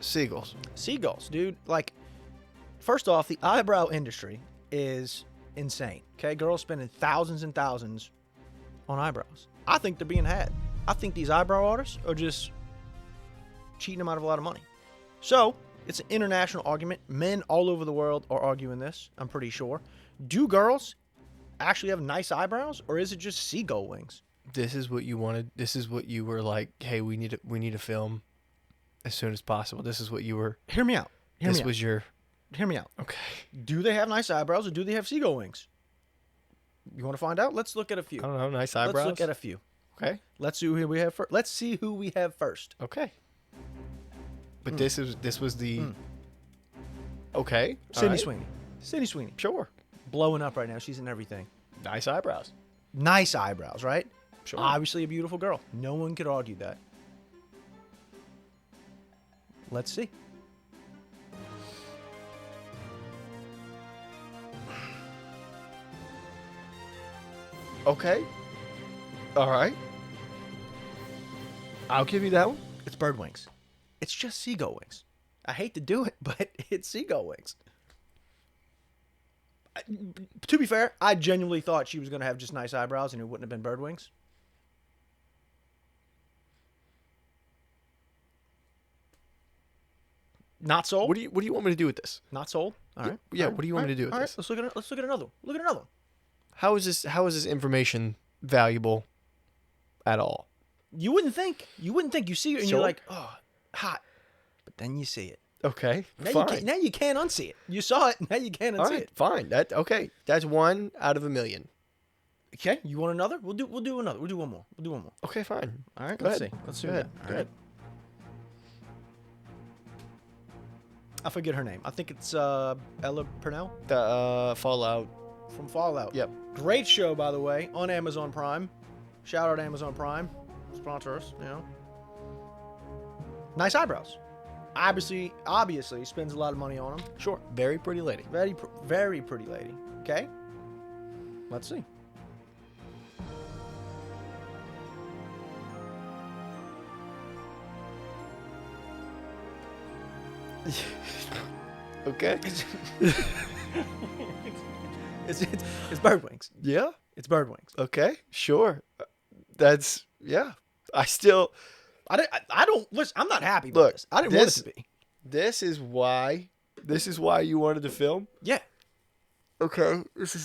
Seagulls. Seagulls, dude. Like, first off, the eyebrow industry is insane. Okay, girls spending thousands and thousands on eyebrows. I think they're being had. I think these eyebrow artists are just cheating them out of a lot of money. So it's an international argument. Men all over the world are arguing this. I'm pretty sure. Do girls actually have nice eyebrows, or is it just seagull wings? This is what you wanted. This is what you were like. Hey, we need to film as soon as possible. This is what you were. Hear me out. Hear me out. Okay. Do they have nice eyebrows, or do they have seagull wings? You want to find out? Let's look at a few. I don't know. Nice eyebrows. Let's look at a few. Okay. Let's see who we have first. Let's see who we have first. Okay. But this was the. Okay. Sydney Sweeney. Sydney Sweeney. Sure. Blowing up right now. She's in everything. Nice eyebrows. Nice eyebrows, right? Sure. Obviously a beautiful girl. No one could argue that. Let's see. Okay. All right. I'll give you that one. It's bird wings. It's just seagull wings. I hate to do it, but it's seagull wings. To be fair, I genuinely thought she was going to have just nice eyebrows and it wouldn't have been bird wings. Not sold. What do you want me to do with this? Not sold. All right. Yeah. All right. What do you want me to do with All right. this? Let's look at another one. Look at another one. How is this information valuable at all? You wouldn't think. You see it and Sure. you're like, oh, hot. But then you see it. Okay. Now fine. you can't unsee it. You saw it. Now you can't unsee All right. it. Fine. Okay. That's 1 out of a million. Okay. You want another? We'll do another. We'll do one more. Okay. Fine. All right. Go Let's ahead. see. Let's see. Go what ahead. we got. Go All right. I forget her name. I think it's Ella Purnell The Fallout. from Fallout. Yep. Great show, by the way, on Amazon Prime. Shout out Amazon Prime. Sponsor us, you know. Nice eyebrows. Obviously spends a lot of money on them. Sure. Very pretty lady. Very pretty lady. Okay. Let's see. Okay. It's bird wings. Yeah. It's bird wings. Okay. Sure. That's yeah. I don't listen. I'm not happy about Look, this. I didn't want it to be. This is why you wanted to film. Yeah. Okay. This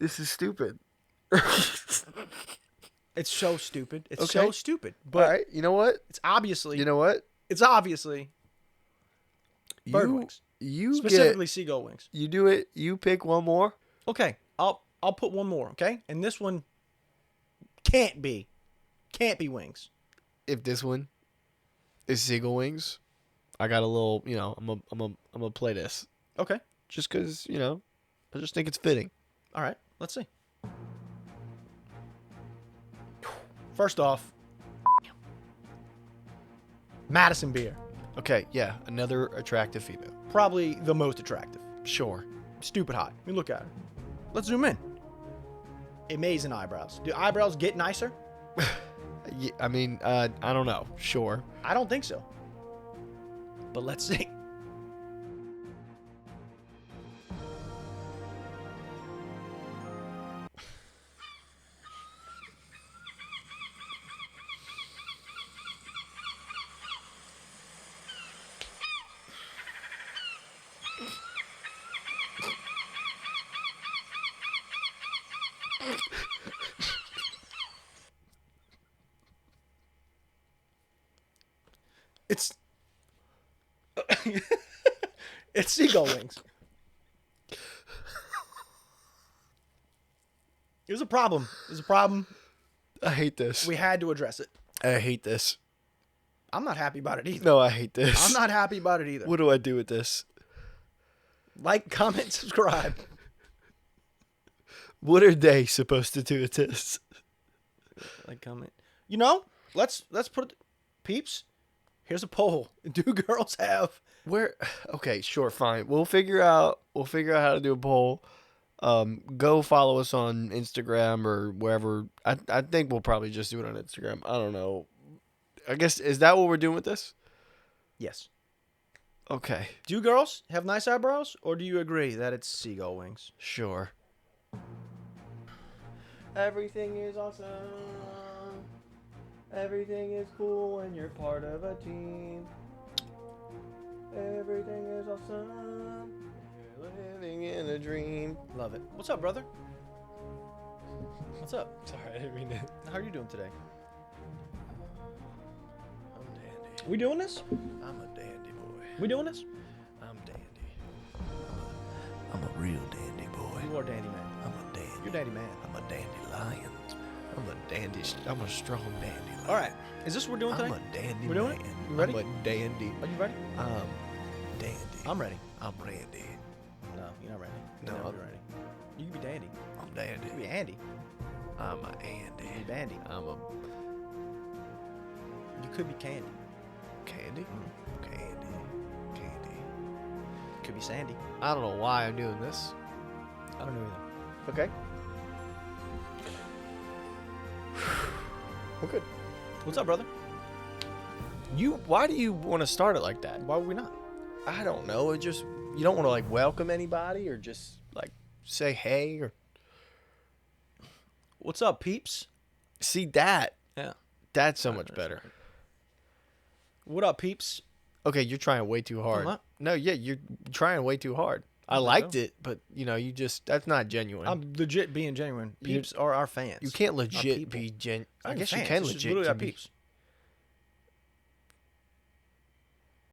is stupid. It's so stupid. It's Okay. so stupid. But All right. You know what? it's obviously bird wings. You Specifically seagull wings. You do it. You pick one more. Okay. I'll put one more, okay? And this one can't be wings. If this one is seagull wings, I got a little. I'm gonna play this Okay. just because I just think it's fitting. All right. Let's see. First off, Madison Beer. Okay. Yeah. Another attractive female. Probably the most attractive. Sure. Stupid hot. I mean, look at her. Let's zoom in. Amazing eyebrows. Do eyebrows get nicer? Yeah, I mean, I don't know. Sure. I don't think so. But let's see. It's it's seagull wings. It was a problem. I hate this. We had to address it. I hate this. I'm not happy about it either. No, I hate this. I'm not happy about it either. What do I do with this? Like, comment, subscribe. What are they supposed to do with this? Like, comment. Let's put it, peeps. Here's a poll. Do girls have? Where? Okay, sure, fine. We'll figure out how to do a poll. Go follow us on Instagram or wherever. I think we'll probably just do it on Instagram. I don't know. I guess, is that what we're doing with this? Yes. Okay. Do girls have nice eyebrows, or do you agree that it's seagull wings? Sure. Everything is awesome. Everything is cool when you're part of a team. Everything is awesome. You're living in a dream. Love it. What's up, brother? What's up? Sorry, I didn't mean to. How are you doing today? I'm dandy. We doing this? I'm a dandy boy. We doing this? I'm dandy. I'm a real dandy boy. You are dandy man. I'm a dandy. You're dandy man. I'm a dandelion. I'm a dandy. I'm a strong dandelion. All right. Is this what we're doing today? I'm a dandy We're doing man. it? You ready? I'm a dandy. Are you ready? Dandy. I'm ready. I'm Randy. No, you're not ready. No, You're I'm- not ready. You can be dandy. I'm dandy. You can be Andy. I'm a Andy. You can be Bandy. I'm a You could be Candy. Candy. Candy. Candy. You could be Sandy. I don't know why I'm doing this. I don't know either. Okay. We're good. What's up, brother? Why do you want to start it like that? Why would we not? I don't know. It just, you don't want to like welcome anybody or just like say hey or What's up, peeps? see that. Yeah. That's so much better. What up, peeps? Okay, you're trying way too hard. not. No, yeah, you're trying way too hard. I think liked so. it, but you just that's not genuine. I'm legit being genuine. Peeps are our fans. You can't Our legit people. be Not I even guess you fans, can it's just legit literally our be- peeps.